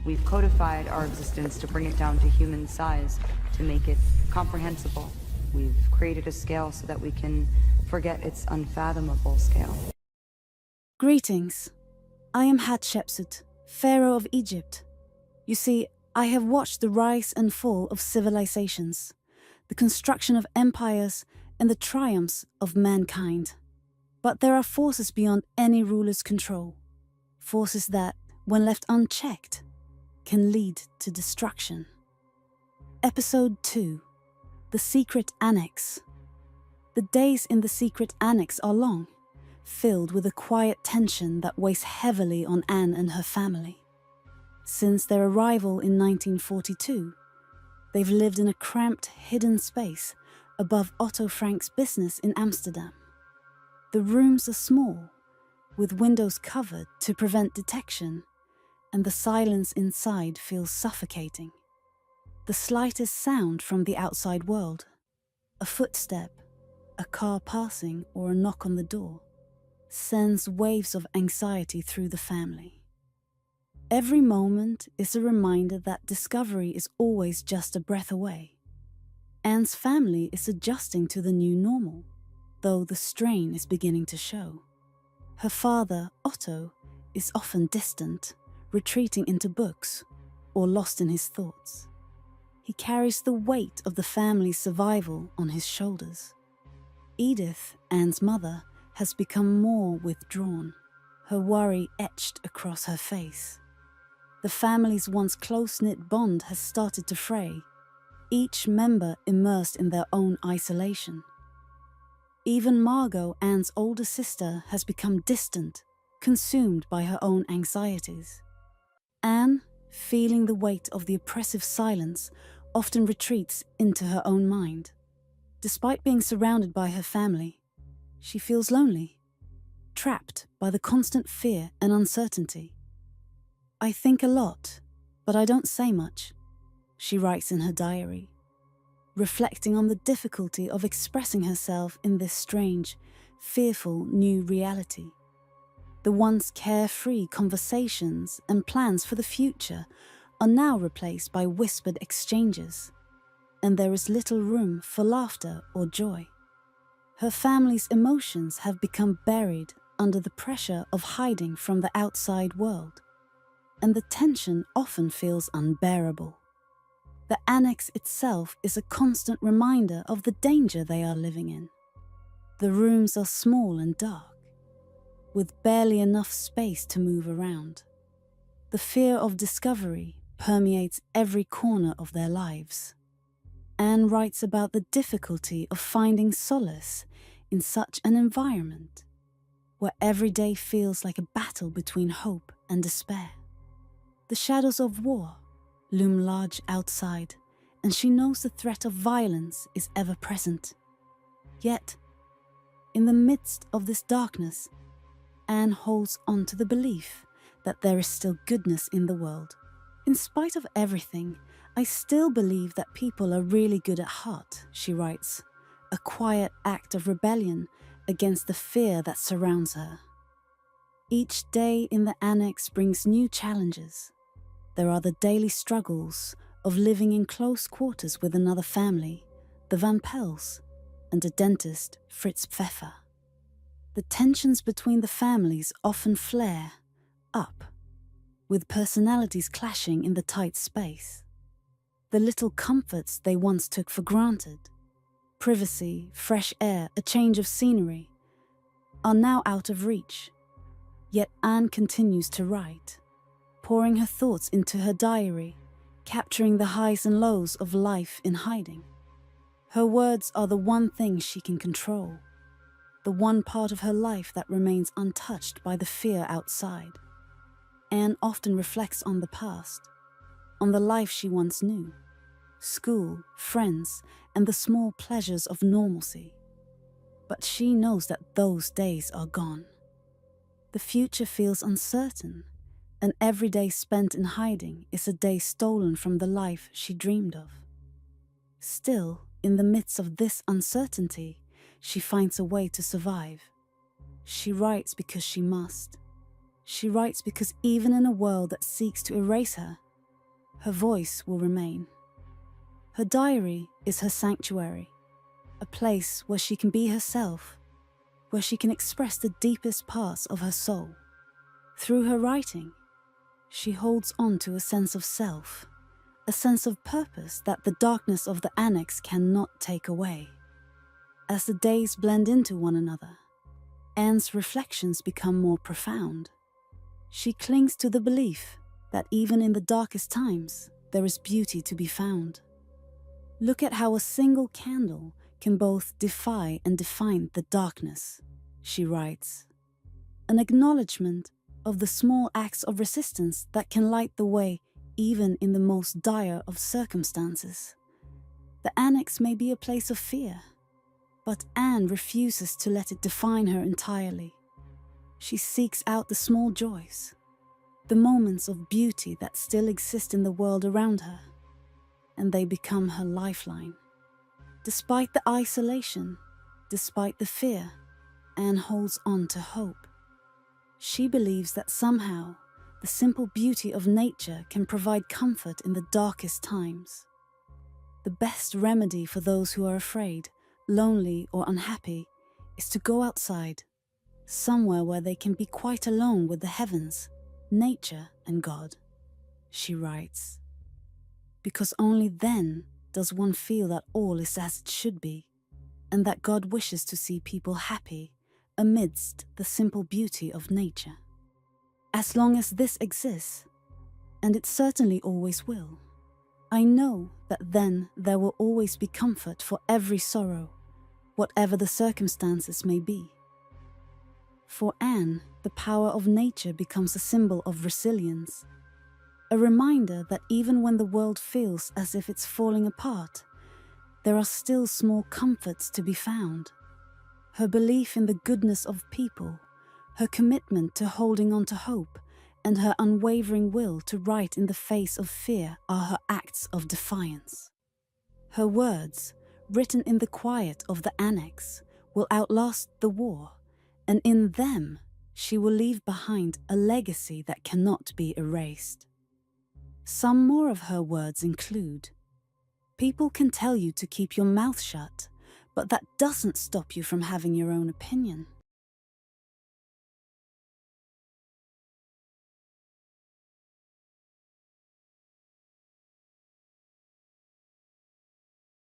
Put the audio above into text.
We've codified our existence to bring it down to human size, to make it comprehensible. We've created a scale so that we can forget its unfathomable scale. Greetings. I am Hatshepsut, Pharaoh of Egypt. You see, I have watched the rise and fall of civilizations, the construction of empires, and the triumphs of mankind. But there are forces beyond any ruler's control. Forces that, when left unchecked, can lead to destruction. Episode 2. The Secret Annex. The days in the Secret Annex are long, filled with a quiet tension that weighs heavily on Anne and her family. Since their arrival in 1942, they've lived in a cramped, hidden space above Otto Frank's business in Amsterdam. The rooms are small, with windows covered to prevent detection, and the silence inside feels suffocating. The slightest sound from the outside world, a footstep, a car passing, or a knock on the door, sends waves of anxiety through the family. Every moment is a reminder that discovery is always just a breath away. Anne's family is adjusting to the new normal, though the strain is beginning to show. Her father, Otto, is often distant, retreating into books, or lost in his thoughts. He carries the weight of the family's survival on his shoulders. Edith, Anne's mother, has become more withdrawn, her worry etched across her face. The family's once close-knit bond has started to fray, each member immersed in their own isolation. Even Margot, Anne's older sister, has become distant, consumed by her own anxieties. Anne, feeling the weight of the oppressive silence, often retreats into her own mind. Despite being surrounded by her family, she feels lonely, trapped by the constant fear and uncertainty. "I think a lot, but I don't say much," she writes in her diary, reflecting on the difficulty of expressing herself in this strange, fearful new reality. The once carefree conversations and plans for the future are now replaced by whispered exchanges, and there is little room for laughter or joy. Her family's emotions have become buried under the pressure of hiding from the outside world, and the tension often feels unbearable. The annex itself is a constant reminder of the danger they are living in. The rooms are small and dark, with barely enough space to move around. The fear of discovery permeates every corner of their lives. Anne writes about the difficulty of finding solace in such an environment, where every day feels like a battle between hope and despair. The shadows of war loom large outside, and she knows the threat of violence is ever present. Yet, in the midst of this darkness, Anne holds on to the belief that there is still goodness in the world. "In spite of everything, I still believe that people are really good at heart," she writes, a quiet act of rebellion against the fear that surrounds her. Each day in the annex brings new challenges. There are the daily struggles of living in close quarters with another family, the Van Pels, and the dentist, Fritz Pfeffer. The tensions between the families often flare up, with personalities clashing in the tight space. The little comforts they once took for granted, privacy, fresh air, a change of scenery, are now out of reach. Yet Anne continues to write, pouring her thoughts into her diary, capturing the highs and lows of life in hiding. Her words are the one thing she can control, the one part of her life that remains untouched by the fear outside. Anne often reflects on the past, on the life she once knew, school, friends, and the small pleasures of normalcy. But she knows that those days are gone. The future feels uncertain, and every day spent in hiding is a day stolen from the life she dreamed of. Still, in the midst of this uncertainty, she finds a way to survive. She writes because she must. She writes because even in a world that seeks to erase her, her voice will remain. Her diary is her sanctuary, a place where she can be herself, where she can express the deepest parts of her soul. Through her writing, she holds on to a sense of self, a sense of purpose that the darkness of the annex cannot take away. As the days blend into one another, Anne's reflections become more profound. She clings to the belief that even in the darkest times, there is beauty to be found. Look at how a single candle can both defy and define the darkness, she writes. An acknowledgement of the small acts of resistance that can light the way even in the most dire of circumstances. The annex may be a place of fear, but Anne refuses to let it define her entirely. She seeks out the small joys, the moments of beauty that still exist in the world around her, and they become her lifeline. Despite the isolation, despite the fear, Anne holds on to hope. She believes that somehow the simple beauty of nature can provide comfort in the darkest times. The best remedy for those who are afraid, lonely, or unhappy is to go outside, somewhere where they can be quite alone with the heavens, nature, and God, she writes. Because only then does one feel that all is as it should be, and that God wishes to see people happy amidst the simple beauty of nature. As long as this exists, and it certainly always will, I know that then there will always be comfort for every sorrow, whatever the circumstances may be. For Anne, the power of nature becomes a symbol of resilience, a reminder that even when the world feels as if it's falling apart, there are still small comforts to be found. Her belief in the goodness of people, her commitment to holding on to hope, and her unwavering will to write in the face of fear are her acts of defiance. Her words, written in the quiet of the annex, will outlast the war, and in them she will leave behind a legacy that cannot be erased. Some more of her words include, "People can tell you to keep your mouth shut, but that doesn't stop you from having your own opinion.